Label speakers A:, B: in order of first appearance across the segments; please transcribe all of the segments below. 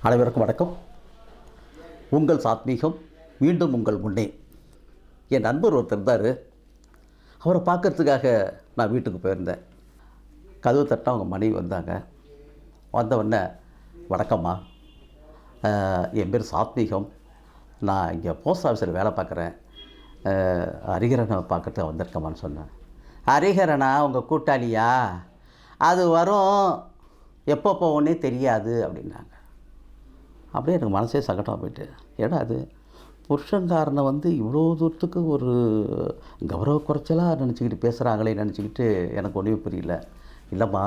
A: அனைவருக்கும் வணக்கம். உங்கள் சாத்மீகம் மீண்டும் உங்கள் முன்னே. என் நண்பர் ஒருத்தர் இருந்தார். அவரை பார்க்கறதுக்காக நான் வீட்டுக்கு போயிருந்தேன். கதவு தட்டினா அவங்க மனைவி வந்தாங்க. வந்தவுடனே, வணக்கம்மா, என் பேர் சாத்மீகம், நான் இங்கே போஸ்ட் ஆஃபீஸில் வேலை பார்க்குறேன், ஹரிஹரனை பார்க்கறதுக்கு வந்திருக்கம்மான்னு சொன்னேன். ஹரிஹரனா உங்கள் கூட்டாளியா? அது வரும், எப்போ போவோன்னே தெரியாது அப்படின்னாங்க. அப்படியே எனக்கு மனசே சங்கடமாக போயிட்டு, ஏன்னா அது புருஷன்காரனை இவ்வளோ தூரத்துக்கு ஒரு கௌரவ குறைச்சலாக நினச்சிக்கிட்டு பேசுகிறாங்களே நினச்சிக்கிட்டு எனக்கு ஒன்றுமே புரியல. இல்லைம்மா,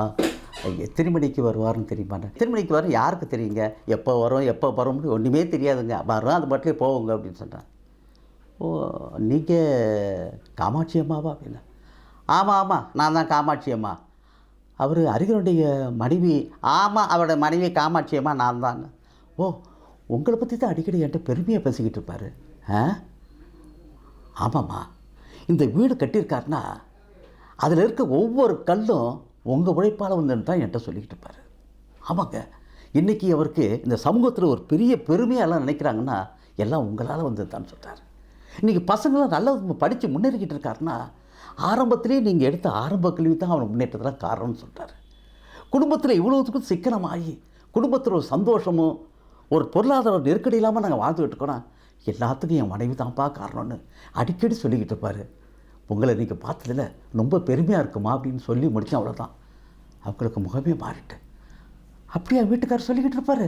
A: எத்தனை மணிக்கு வருவார்னு தெரியுமாண்ணே? எத்தனை மணிக்கு வரும் யாருக்கு தெரியுங்க? எப்போ வரும் எப்போ வரோம்னு ஒன்றுமே தெரியாதுங்க. வரும், அது பாட்டிலே போவோங்க அப்படின்னு சொன்னேன். ஓ, நீங்கள் காமாட்சி அம்மாவா அப்படின்னா? ஆமாம் ஆமாம், நான் தான் காமாட்சி அம்மா. அவர் ஹரிஹரனுடைய மனைவி. ஆமாம், அவரோட மனைவி காமாட்சி அம்மா நான் தான். ஓ, உங்களை பற்றி தான் அடிக்கடி என்கிட்ட பெருமையாக பேசிக்கிட்டு இருப்பார். ஆமாம்மா, இந்த வீடு கட்டியிருக்காருன்னா அதில் இருக்க ஒவ்வொரு கல்லும் உங்கள் உழைப்பால் வந்துன்னு தான் என்கிட்ட சொல்லிக்கிட்டு இருப்பார். ஆமாங்க, இன்றைக்கி அவருக்கு இந்த சமூகத்தில் ஒரு பெரிய பெருமையெல்லாம் நினைக்கிறாங்கன்னா எல்லாம் உங்களால் தான் சொல்கிறார். இன்றைக்கி பசங்களாம் நல்லா படித்து முன்னேறிக்கிட்டு இருக்காருன்னா ஆரம்பத்திலேயே நீங்கள் எடுத்த ஆரம்ப கல்வி தான் அவனை முன்னேற்றத்தில் காரணம்னு சொல்கிறார். குடும்பத்தில் இவ்வளோத்துக்கும் சிக்கனமாகி குடும்பத்தில் ஒரு சந்தோஷமும் ஒரு பொருளாதார நெருக்கடி இல்லாமல் நாங்கள் வாழ்ந்துக்கிட்டு இருக்கோன்னா எல்லாத்துக்கும் என் மனைவி தான்ப்பா காரணம்னு அடிக்கடி சொல்லிக்கிட்டு இருப்பார். உங்களை நீங்கள் பார்த்ததில்ல, ரொம்ப பெருமையாக இருக்குமா அப்படின்னு சொல்லி முடித்தேன். அவ்வளோதான், அவங்களுக்கு முகமே மாறிட்டு. அப்படியே வீட்டுக்காரர் சொல்லிக்கிட்டு இருப்பார்,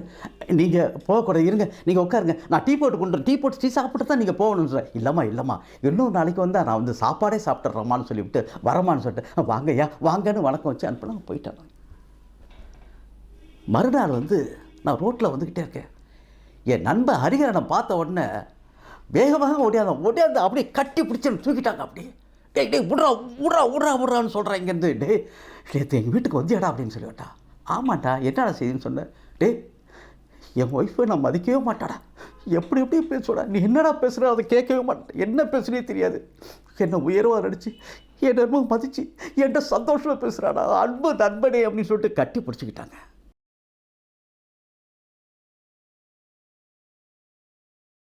A: நீங்கள் போகக்கூடாது, இருங்க, நீங்கள் உட்காருங்க, நான் டீ போட்டு கொண்டு டீ போட்டு டீ சாப்பிட்டு தான் நீங்கள் போகணுன்னு சொல்ல. இல்லைம்மா, இன்னும் நாளைக்கு வந்தால் நான் சாப்பாடே சாப்பிட்றேம்மான்னு சொல்லிவிட்டு வரமான்னு சொல்லிட்டு, வாங்கய்யா வாங்கன்னு வணக்கம் வச்சு அனுப்பினா போயிட்டேன். மறுநாள் நான் ரோட்டில் வந்துக்கிட்டே இருக்கேன். என் நண்பன் ஹரிஹரனை பார்த்த உடனே வேகமாக ஓடியாந்து அப்படியே கட்டி பிடிச்சேன்னு தூக்கிட்டாங்க. அப்படியே டேய் விட்றான்னு சொல்கிறேன். இங்கேருந்து நேற்று எங்கள் வீட்டுக்கு வந்தியாடா அப்படின்னு சொல்லிவிட்டா. ஆமாண்டா, என்னடா செய்தின்னு சொன்னேன். என் ஒய்ஃபை நான் மதிக்கவே மாட்டாடா, எப்படி பேசுடா, நீ என்னடா பேசுகிற அதை கேட்கவே மாட்டேன், என்ன பேசுனே தெரியாது, என்னை உயர்வாக நடிச்சு என் நண்பன் மதிச்சு என்கிட்ட சந்தோஷமாக பேசுகிறாடா, அன்பு நண்பனே அப்படின்னு சொல்லிட்டு கட்டி பிடிச்சிக்கிட்டாங்க.